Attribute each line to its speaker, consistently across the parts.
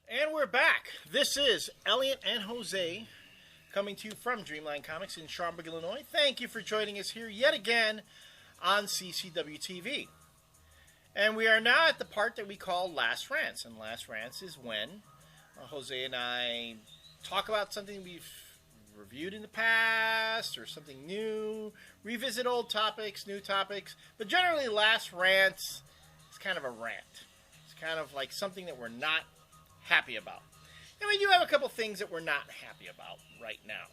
Speaker 1: And we're back. This is Elliot and Jose coming to you from Dreamline Comics in Schaumburg, Illinois. Thank you for joining us here yet again on CCW TV. And we are now at the part that we call Last Rants. And Last Rants is when Jose and I talk about something we've reviewed in the past or something new, revisit old topics, new topics. But generally, Last Rants is kind of a rant. It's kind of like something that we're not happy about. And we do have a couple things that we're not happy about right now.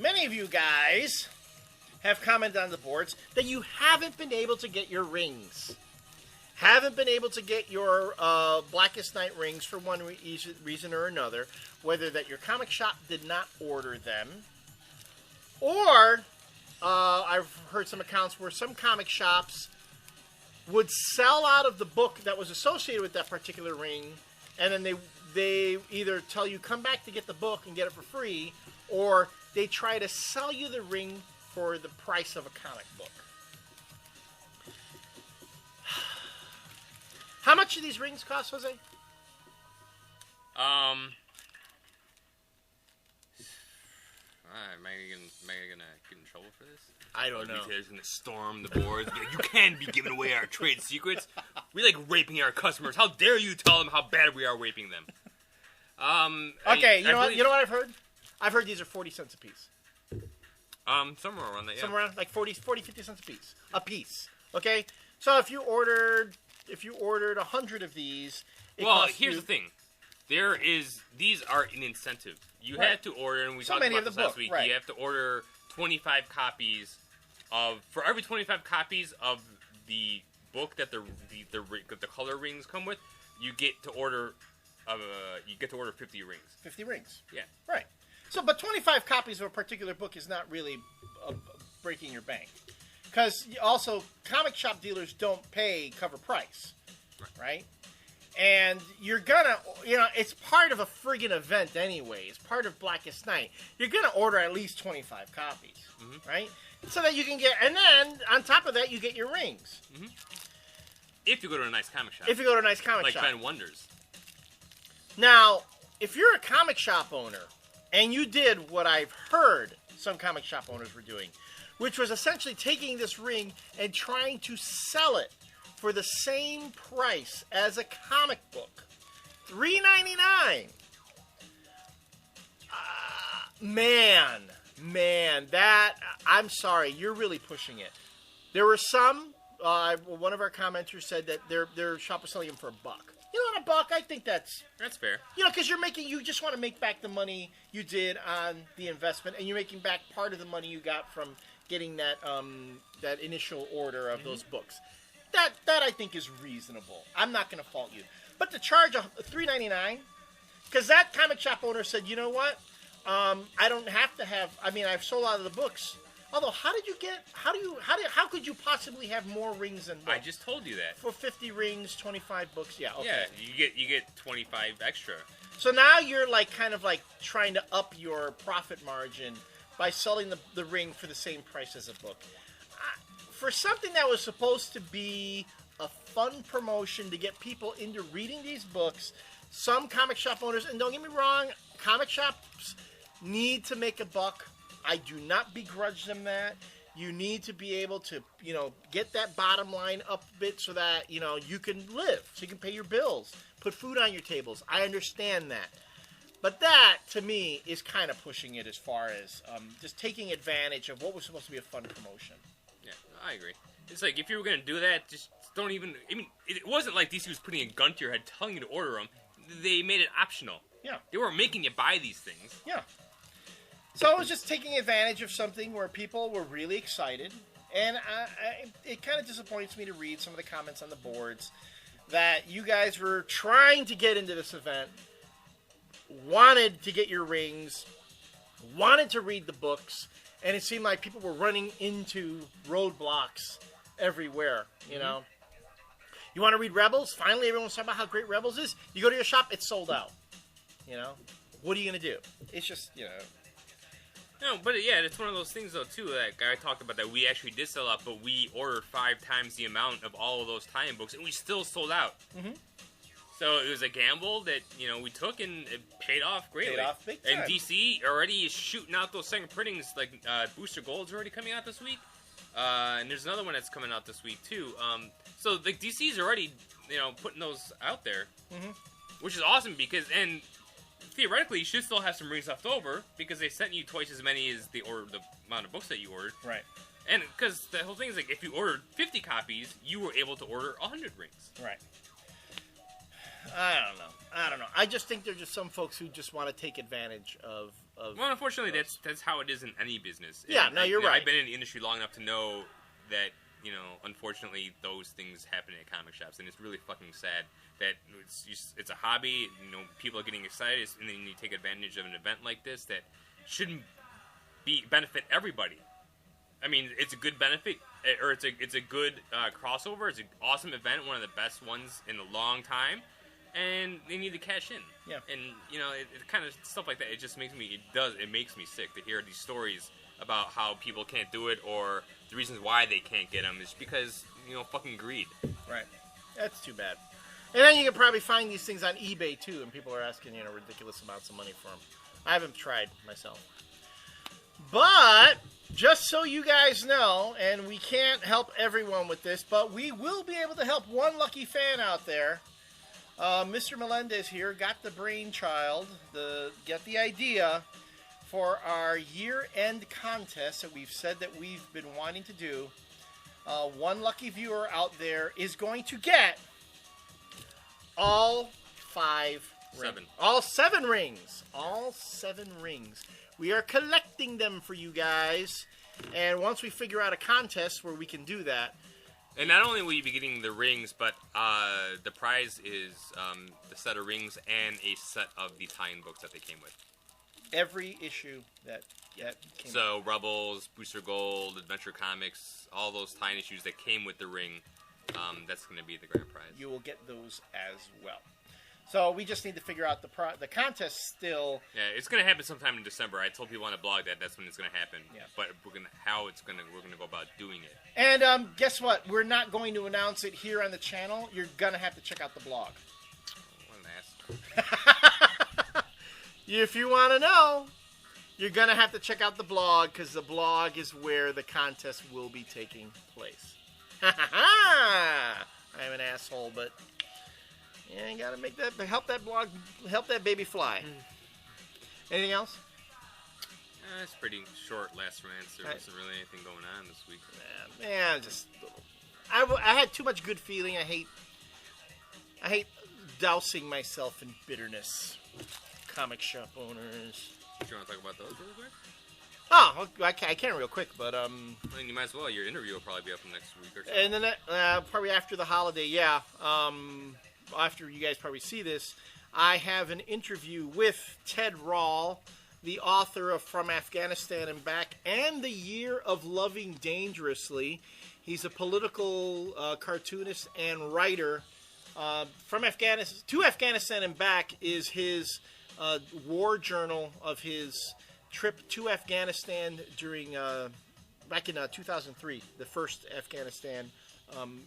Speaker 1: Many of you guys have commented on the boards that you haven't been able to get your rings. Haven't been able to get your Blackest Night rings for one reason or another. Whether that your comic shop did not order them, or I've heard some accounts where some comic shops would sell out of the book that was associated with that particular ring, and then they either tell you come back to get the book and get it for free, or they try to sell you the ring for the price of a comic book. How much do these rings cost, Jose?
Speaker 2: Am I gonna get in trouble for this?
Speaker 1: I don't know.
Speaker 2: Retailers gonna storm the boards. Be like, you can't be giving away our trade secrets. We like raping our customers. How dare you tell them how bad we are raping them?
Speaker 1: Okay, you know what I've heard? I've heard these are 40 cents a piece.
Speaker 2: Somewhere around that. Yeah.
Speaker 1: Somewhere around like 40, 50 cents a piece. Okay, so if you ordered 100 of these,
Speaker 2: here's the thing. These are an incentive. You had to order, and we talked about this last week. Right. You have to order 25 copies for every 25 copies of the book that the color rings come with. You get to order 50 rings.
Speaker 1: 50 rings.
Speaker 2: Yeah.
Speaker 1: Right. So, but 25 copies of a particular book is not really breaking your bank, because also comic shop dealers don't pay cover price, right? And you're gonna, it's part of a friggin' event anyway. It's part of Blackest Night. You're gonna order at least 25 copies, right? So that you can get, and then on top of that, you get your rings.
Speaker 2: Mm-hmm. If you go to a nice comic shop.
Speaker 1: If you go to a nice comic shop.
Speaker 2: Like Ben Wonders.
Speaker 1: Now, if you're a comic shop owner, and you did what I've heard some comic shop owners were doing, which was essentially taking this ring and trying to sell it for the same price as a comic book, $3.99. Man, that, I'm sorry, you're really pushing it. There were some, one of our commenters said that their shop was selling them for $1. $1, I think that's
Speaker 2: fair.
Speaker 1: Because you just want to make back the money you did on the investment, and you're making back part of the money you got from getting that initial order of those books. That I think is reasonable. I'm not going to fault you. But to charge $3.99, because that comic shop owner said, you know what? I don't have to have. I mean, I've sold out of the books. Although, how could you possibly have more rings than books?
Speaker 2: I just told you that.
Speaker 1: For 50 rings, 25 books, yeah. Okay.
Speaker 2: Yeah, you get 25 extra.
Speaker 1: So now you're kind of trying to up your profit margin by selling the ring for the same price as a book. For something that was supposed to be a fun promotion to get people into reading these books, some comic shop owners, and don't get me wrong, comic shops need to make a buck. I do not begrudge them that. You need to be able to, get that bottom line up a bit so that, you can live, so you can pay your bills, put food on your tables. I understand that. But that, to me, is kind of pushing it as far as just taking advantage of what was supposed to be a fun promotion.
Speaker 2: Yeah, I agree. It's like, if you were going to do that, just don't even... I mean, it wasn't like DC was putting a gun to your head telling you to order them. They made it optional.
Speaker 1: Yeah.
Speaker 2: They weren't making you buy these things.
Speaker 1: Yeah. So I was just taking advantage of something where people were really excited. And it kind of disappoints me to read some of the comments on the boards that you guys were trying to get into this event, wanted to get your rings, wanted to read the books, and it seemed like people were running into roadblocks everywhere, You want to read Rebels? Finally, everyone's talking about how great Rebels is. You go to your shop, it's sold out. What are you going to do? It's just,
Speaker 2: No, but yeah, it's one of those things though too. That guy talked about that we actually did sell out, but we ordered 5 times the amount of all of those tie-in books, and we still sold out. Mm-hmm. So it was a gamble that we took, and it paid off greatly.
Speaker 1: Paid off big time.
Speaker 2: And DC already is shooting out those second printings. Like Booster Gold's already coming out this week, and there's another one that's coming out this week too. So like DC's already putting those out there, which is awesome because theoretically, you should still have some rings left over because they sent you twice as many as the amount of books that you ordered.
Speaker 1: Right.
Speaker 2: And because the whole thing is like, if you ordered 50 copies, you were able to order 100 rings.
Speaker 1: Right. I don't know. I just think there's just some folks who just want to take advantage of.
Speaker 2: Well, unfortunately, that's how it is in any business.
Speaker 1: Yeah.
Speaker 2: And
Speaker 1: you're right.
Speaker 2: I've been in the industry long enough to know that unfortunately, those things happen at comic shops, and it's really fucking sad that it's a hobby. People are getting excited, and then you take advantage of an event like this that shouldn't benefit everybody. I mean, it's a good benefit, or it's a good crossover. It's an awesome event, one of the best ones in a long time, and they need to cash in.
Speaker 1: Yeah.
Speaker 2: And it kind of stuff like that. It just makes me makes me sick to hear these stories about how people can't do it, or the reasons why they can't get them is because fucking greed.
Speaker 1: Right. That's too bad. And then you can probably find these things on eBay too, and people are asking ridiculous amounts of money for them. I haven't tried myself, but just so you guys know, and we can't help everyone with this, but we will be able to help one lucky fan out there. Mr. Melendez here got the brainchild, get the idea for our year-end contest that we've said that we've been wanting to do. One lucky viewer out there is going to get all 5 rings.
Speaker 2: 7.
Speaker 1: All 7 rings. All 7 rings. We are collecting them for you guys. And once we figure out a contest where we can do that.
Speaker 2: And not only will you be getting the rings, but the prize is the set of rings and a set of the tie-in books that they came with.
Speaker 1: Every issue that came
Speaker 2: So, Rebels, Booster Gold, Adventure Comics, all those tie-in issues that came with the ring, that's going to be the grand prize.
Speaker 1: You will get those as well. So, we just need to figure out the contest still.
Speaker 2: Yeah, it's going to happen sometime in December. I told people on the blog that's when it's going to happen. Yeah. But we're going to go about doing it.
Speaker 1: And guess what? We're not going to announce it here on the channel. You're going to have to check out the blog.
Speaker 2: What an ass.
Speaker 1: If you want to know, you're going to have to check out the blog, because the blog is where the contest will be taking place. I'm an asshole, but you got to help that blog, help that baby fly. Anything else?
Speaker 2: It's pretty short last rants. There wasn't really anything going on this week.
Speaker 1: Yeah, just I had too much good feeling. I hate dousing myself in bitterness. Comic shop owners.
Speaker 2: Do you want to talk about those really quick?
Speaker 1: Oh, I can real quick, but
Speaker 2: I mean, you might as well. Your interview will probably be up next week or so.
Speaker 1: And then probably after the holiday, yeah. After you guys probably see this, I have an interview with Ted Rall, the author of From Afghanistan and Back and The Year of Loving Dangerously. He's a political cartoonist and writer. From Afghanistan to Afghanistan and Back is his war journal of his trip to Afghanistan during back in 2003, the first Afghanistan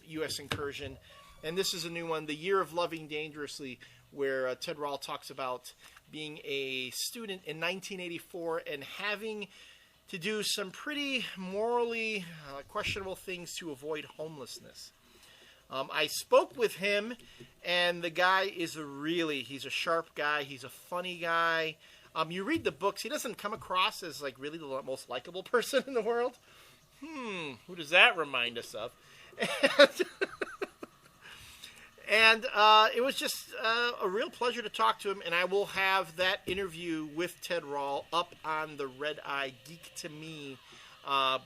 Speaker 1: U.S. incursion. And this is a new one, The Year of Loving Dangerously, where Ted Rall talks about being a student in 1984 and having to do some pretty morally questionable things to avoid homelessness. I spoke with him, and the guy is he's a sharp guy. He's a funny guy. You read the books, he doesn't come across as like really the most likable person in the world. Who does that remind us of? And it was just a real pleasure to talk to him, and I will have that interview with Ted Rall up on the Red Eye Geek to Me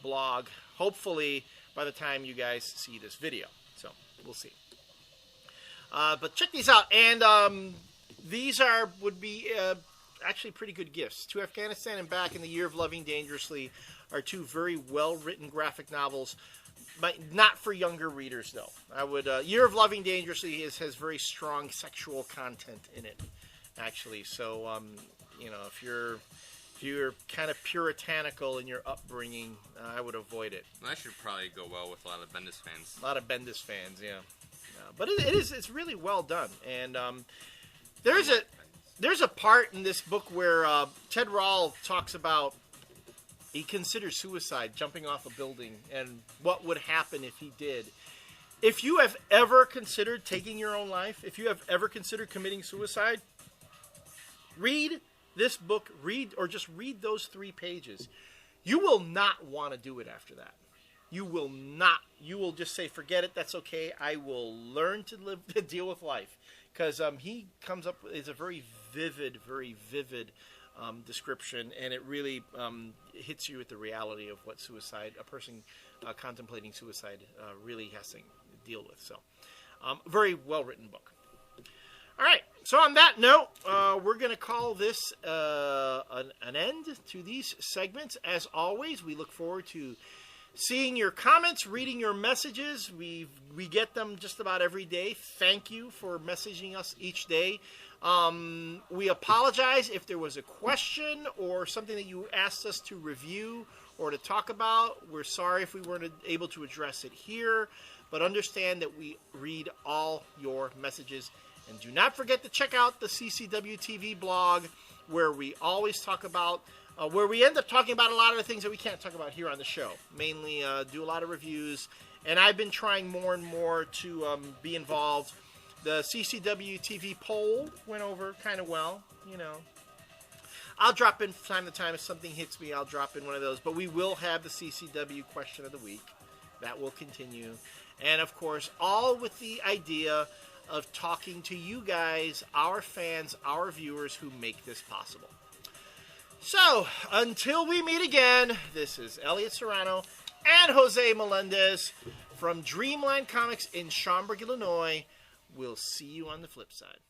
Speaker 1: blog, hopefully by the time you guys see this video. So, we'll see. But check these out, and these would be actually pretty good gifts. To Afghanistan and Back and The Year of Loving Dangerously are 2 very well-written graphic novels. But not for younger readers, though. I would. Year of Loving Dangerously has very strong sexual content in it, actually. So, if If you're kind of puritanical in your upbringing, I would avoid it.
Speaker 2: Well, that should probably go well with a lot of Bendis fans.
Speaker 1: A lot of Bendis fans, yeah. But it's really well done. And there's a part in this book where Ted Rall talks about he considers suicide, jumping off a building, and what would happen if he did. If you have ever considered taking your own life, if you have ever considered committing suicide, read this book, read those 3 pages. You will not want to do it after that. You will not. You will just say, forget it, that's okay. I will learn to deal with life. Because he comes up with a very vivid description, and it really hits you with the reality of what a person contemplating suicide really has to deal with. So, very well-written book. All right, so on that note, we're going to call this an end to these segments. As always, we look forward to seeing your comments, reading your messages. We get them just about every day. Thank you for messaging us each day. We apologize if there was a question or something that you asked us to review or to talk about. We're sorry if we weren't able to address it here, but understand that we read all your messages. And do not forget to check out the CCW TV blog, where we always talk about, where we end up talking about a lot of the things that we can't talk about here on the show. Mainly do a lot of reviews, and I've been trying more and more to be involved. The CCW TV poll went over kind of well, you know. I'll drop in from time to time if something hits me. I'll drop in one of those, but we will have the CCW question of the week. That will continue, and of course, all with the idea of talking to you guys, our fans, our viewers who make this possible. So, until we meet again, this is Elliot Serrano and Jose Melendez from Dreamland Comics in Schaumburg, Illinois. We'll see you on the flip side.